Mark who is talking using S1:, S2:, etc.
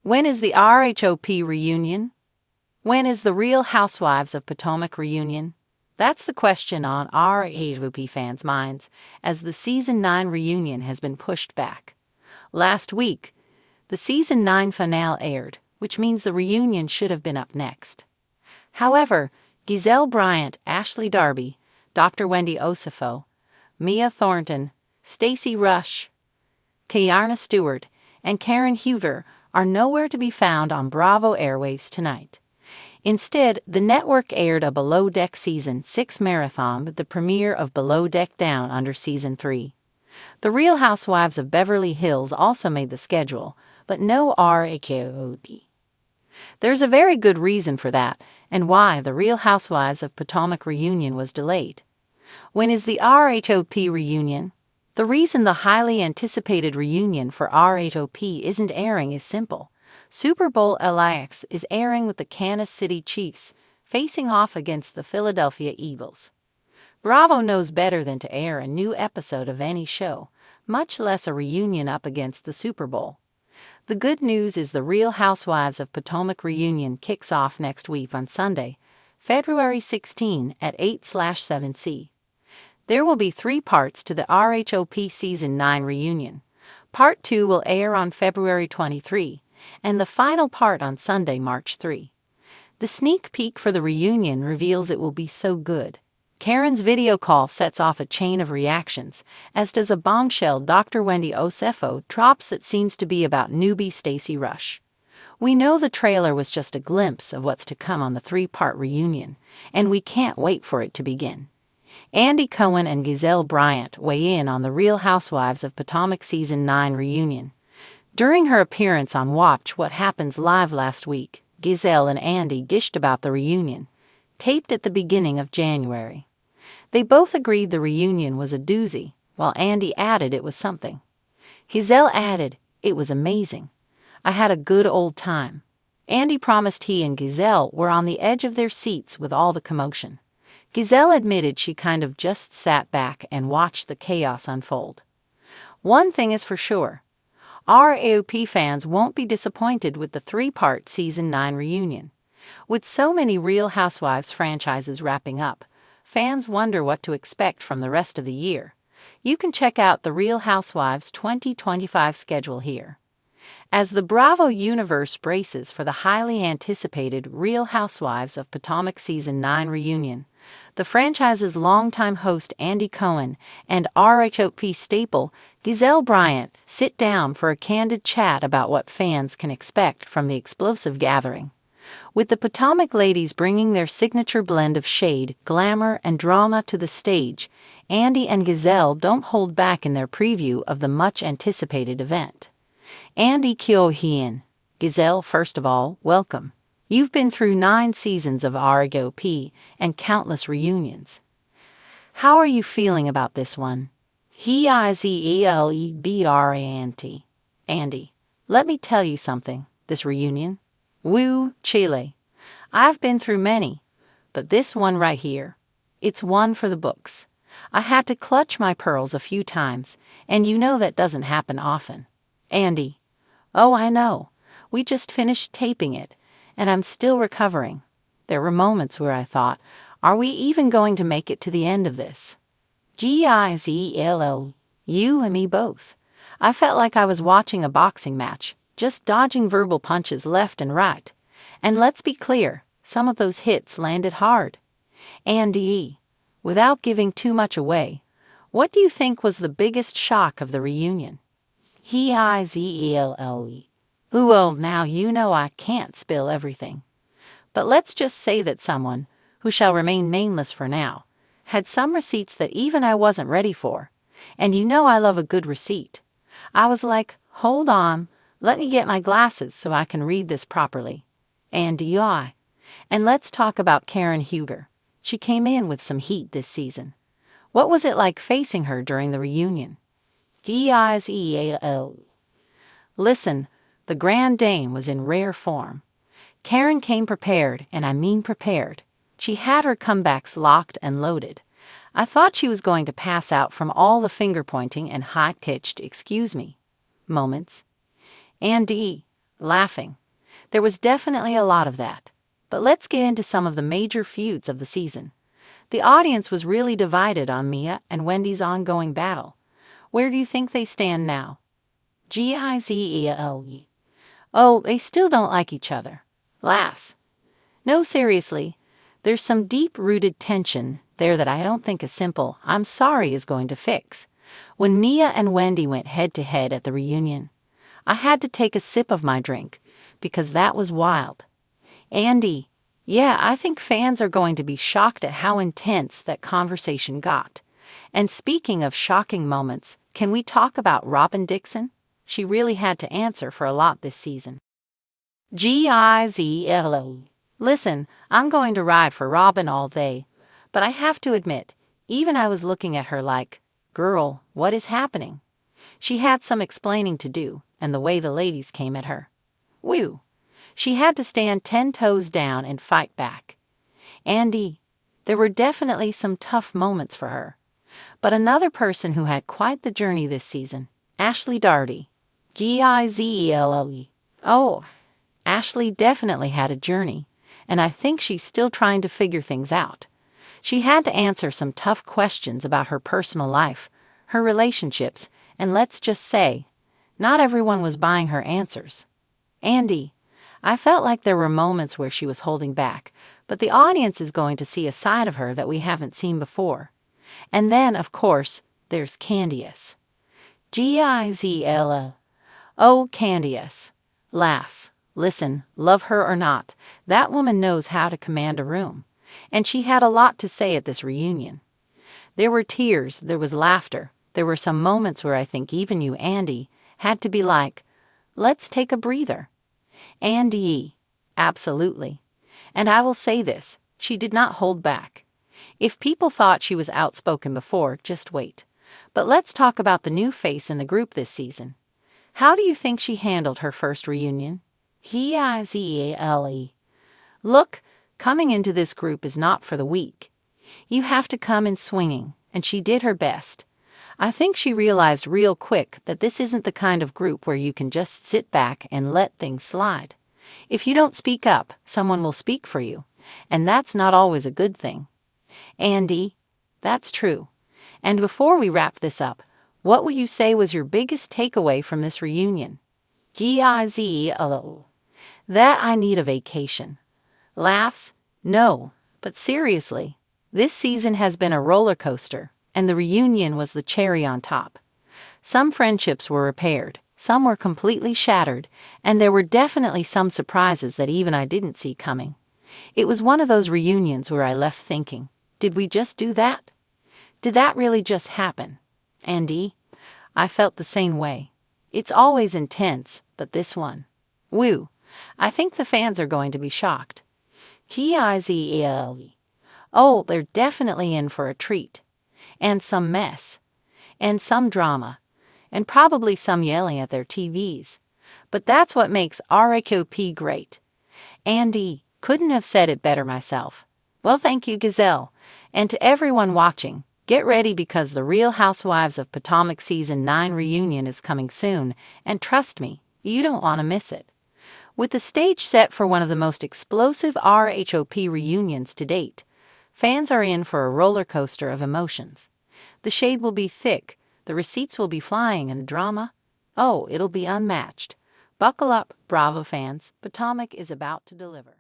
S1: When is the RHOP reunion? When is the Real Housewives of Potomac reunion? That's the question on RHOP fans' minds as the Season 9 reunion has been pushed back. Last week, the Season 9 finale aired, which means the reunion should have been up next. However, Gizelle Bryant, Ashley Darby, Dr. Wendy Osefo, Mia Thornton, Stacey Rush, Kayarna Stewart, and Karen Huger are nowhere to be found on Bravo airwaves tonight. Instead, the network aired a Below Deck Season 6 marathon with the premiere of Below Deck Down Under Season 3. The Real Housewives of Beverly Hills also made the schedule, but no RHOP. There's a very good reason for that, and why the Real Housewives of Potomac reunion was delayed. When is the RHOP reunion? The reason the highly anticipated reunion for RHOP isn't airing is simple. Super Bowl LIX is airing with the Kansas City Chiefs facing off against the Philadelphia Eagles. Bravo knows better than to air a new episode of any show, much less a reunion up against the Super Bowl. The good news is the Real Housewives of Potomac reunion kicks off next week on Sunday, February 16 at 8/7C. There will be 3 parts to the RHOP Season 9 reunion. Part 2 will air on February 23, and the final part on Sunday, March 3. The sneak peek for the reunion reveals it will be so good. Karen's video call sets off a chain of reactions, as does a bombshell Dr. Wendy Osefo drops that seems to be about newbie Stacey Rush. We know the trailer was just a glimpse of what's to come on the 3-part reunion, and we can't wait for it to begin. Andy Cohen and Gizelle Bryant weigh in on the Real Housewives of Potomac Season 9 reunion. During her appearance on Watch What Happens Live last week, Gizelle and Andy dished about the reunion, taped at the beginning of January. They both agreed the reunion was a doozy, while Andy added it was something. Gizelle added, "It was amazing. I had a good old time." Andy promised he and Gizelle were on the edge of their seats with all the commotion. Gizelle admitted she kind of just sat back and watched the chaos unfold. One thing is for sure, RHOP fans won't be disappointed with the 3-part Season 9 reunion. With so many Real Housewives franchises wrapping up, fans wonder what to expect from the rest of the year. You can check out the Real Housewives 2025 schedule here. As the Bravo universe braces for the highly anticipated Real Housewives of Potomac Season 9 reunion, the franchise's longtime host Andy Cohen and RHOP staple Gizelle Bryant sit down for a candid chat about what fans can expect from the explosive gathering. With the Potomac ladies bringing their signature blend of shade, glamour, and drama to the stage, Andy and Gizelle don't hold back in their preview of the much-anticipated event. Andy Kyo-hien, Gizelle, first of all, welcome. You've been through 9 seasons of RHOP and countless reunions. How are you feeling about this one? Hizelebrant. Andy, let me tell you something, this reunion. Woo, Chile. I've been through many, but this one right here, it's one for the books. I had to clutch my pearls a few times, and you know that doesn't happen often. Andy, oh, I know. We just finished taping it, and I'm still recovering. There were moments where I thought, are we even going to make it to the end of this? Gizelle, you and me both. I felt like I was watching a boxing match, just dodging verbal punches left and right. And let's be clear, some of those hits landed hard. Andy, without giving too much away, what do you think was the biggest shock of the reunion? Hizelle. Well, now you know I can't spill everything. But let's just say that someone, who shall remain nameless for now, had some receipts that even I wasn't ready for. And you know I love a good receipt. I was like, hold on, let me get my glasses so I can read this properly. And let's talk about Karen Huger. She came in with some heat this season. What was it like facing her during the reunion? Gizelle. Listen, the Grand Dame was in rare form. Karen came prepared, and I mean prepared. She had her comebacks locked and loaded. I thought she was going to pass out from all the finger-pointing and high-pitched "excuse me" moments. Andy, laughing. There was definitely a lot of that. But let's get into some of the major feuds of the season. The audience was really divided on Mia and Wendy's ongoing battle. Where do you think they stand now? Gizel. Oh, they still don't like each other. Laughs. No, seriously. There's some deep-rooted tension there that I don't think a simple "I'm sorry" is going to fix. When Mia and Wendy went head-to-head at the reunion, I had to take a sip of my drink because that was wild. Andy, yeah, I think fans are going to be shocked at how intense that conversation got. And speaking of shocking moments, can we talk about Robin Dixon? She really had to answer for a lot this season. Gizel. Listen, I'm going to ride for Robin all day, but I have to admit, even I was looking at her like, girl, what is happening? She had some explaining to do, and the way the ladies came at her. Whew. She had to stand 10 toes down and fight back. Andy, there were definitely some tough moments for her. But another person who had quite the journey this season, Ashley Darty. Gizel. Oh, Ashley definitely had a journey, and I think she's still trying to figure things out. She had to answer some tough questions about her personal life, her relationships, and let's just say, not everyone was buying her answers. Andy, I felt like there were moments where she was holding back, but the audience is going to see a side of her that we haven't seen before. And then, of course, there's Candiace. Gizel. Oh, Candiace. Laughs. Listen, love her or not, that woman knows how to command a room. And she had a lot to say at this reunion. There were tears, there was laughter, there were some moments where I think even you, Andy, had to be like, let's take a breather. Andy, absolutely. And I will say this, she did not hold back. If people thought she was outspoken before, just wait. But let's talk about the new face in the group this season. How do you think she handled her first reunion? Gizel. Look, coming into this group is not for the weak. You have to come in swinging, and she did her best. I think she realized real quick that this isn't the kind of group where you can just sit back and let things slide. If you don't speak up, someone will speak for you, and that's not always a good thing. Andy, that's true. And before we wrap this up, what would you say was your biggest takeaway from this reunion? Gizel. That I need a vacation. Laughs? No, but seriously, this season has been a roller coaster, and the reunion was the cherry on top. Some friendships were repaired, some were completely shattered, and there were definitely some surprises that even I didn't see coming. It was one of those reunions where I left thinking, did we just do that? Did that really just happen? Andy, I felt the same way. It's always intense, but this one. Woo. I think the fans are going to be shocked. Gizel. Oh, they're definitely in for a treat. And some mess. And some drama. And probably some yelling at their TVs. But that's what makes RHOP great. Andy, couldn't have said it better myself. Well, thank you, Gazelle. And to everyone watching, get ready because the Real Housewives of Potomac Season 9 reunion is coming soon, and trust me, you don't want to miss it. With the stage set for one of the most explosive RHOP reunions to date, fans are in for a roller coaster of emotions. The shade will be thick, the receipts will be flying, and the drama? Oh, it'll be unmatched. Buckle up, Bravo fans, Potomac is about to deliver.